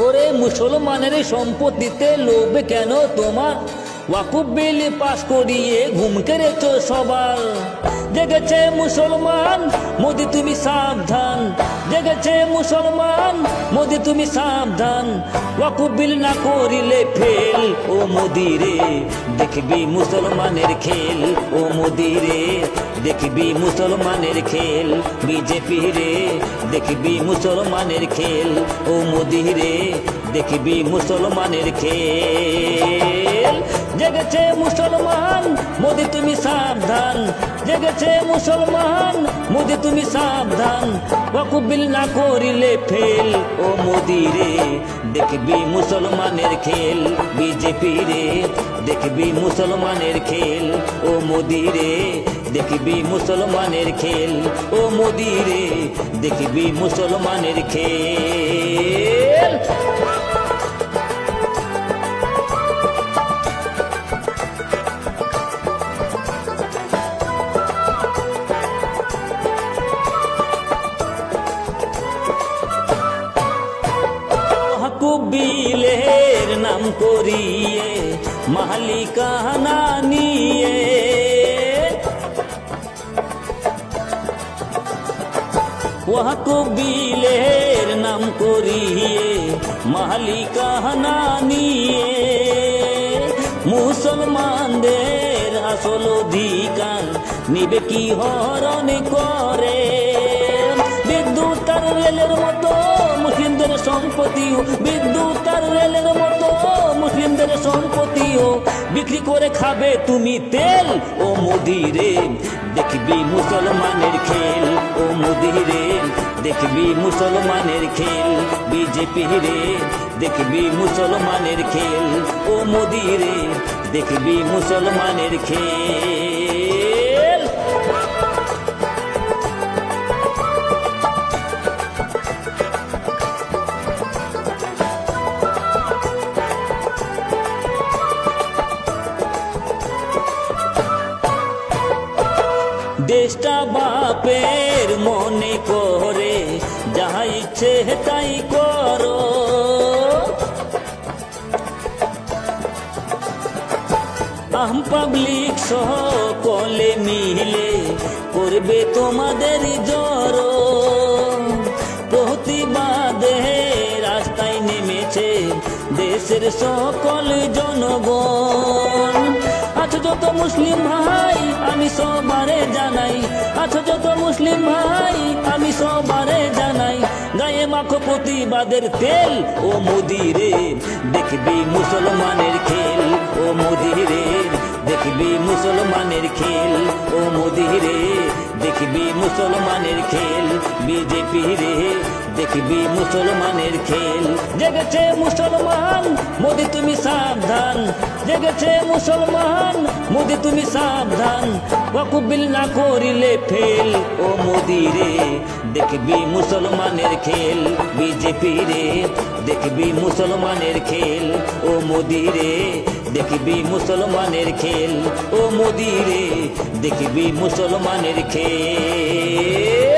ওরে মুসলমানের সম্পত্তিতে লোভ কেন তোমার? ওয়াকুব বিল পাশ করিয়ে ঘুম কেড়েছ সবার। জেগেছে মুসলমান, মোদি তুমি সাবধান। জেগেছে মুসলমান, মোদি তুমি সাবধান। ওয়াকুব বিল না করিলে ফেল, ও মোদি রে দেখবি মুসলমানের খেল। ও মোদি রে দেখবি মুসলমানের খেল। বিজেপি রে দেখবি মুসলমানের খেল। ও মোদি রে দেখবি মুসলমানের খেল। জেগেছে মুসলমান, মোদি তুমি সাবধান। জেগেছে মুসলমান, মোদি তুমি সাবধান। ওয়াকুব বিল না করিলে ফেল, ও মোদি রে দেখবি মুসলমানের খেল। বিজেপি রে দেখবি মুসলমানের খেল। ও মোদি রে দেখবি মুসলমানের খেল। ও মোদি রে দেখবি মুসলমানের খেল। বিলের নাম করিয়ে মালিকানা নিয়ে ওয়াকুব বিলের নাম করিয়ে মালিকানা নিয়ে মুসলমানদের আসল অধিকার নিবে কি হরণ করে। বিদ্যুৎ আর রেলের মতো মুসলিমদের সম্পত্তিও, বিদ্যুৎ আর রেলের মতো মুসলিমদের সম্পত্তিও বিক্রি করে খাবে তুমি তেল। ও মোদি রে দেখবি মুসলমানের খেল। ও মোদি রে দেখবি মুসলমানের খেল। বিজেপি রে দেখবি মুসলমানের খেল। ও মোদি রে দেখবি মুসলমানের খেল। দেশটা বাপের মনে করে যাহা ইচ্ছে তাই করো। আম পাবলিক সকলে মিলে করবে তোমাদের জড়ো। প্রতিবাদে রাস্তায় নেমেছে দেশের সকল জনগণ। আছো যত মুসলিম ভাই আমি সবারে জানাই। আছো যত মুসলিম ভাই আমি সবারে জানাই। গায়ে মাখো প্রতিবাদের তেল। ও মোদি রে দেখবি মুসলমানের খেল। ও মোদি রে দেখবি মুসলমানের খেল। ও মোদি রে দেখবি মুসলমানের খেল। বিজেপি রে দেখবি মুসলমানের খেল। জেগেছে মুসলমান, মোদি তুমি সাবধান। জেগেছে মুসলমান, মোদি তুমি সাবধান। ওয়াকুব বিল না করিলে ফেল। ও মোদি রে দেখবি মুসলমানের খেল। বিজেপি রে দেখবি মুসলমানের খেল। ও মোদি রে দেখবি মুসলমানের খেল। ও মোদি রে দেখবি মুসলমানের খেল।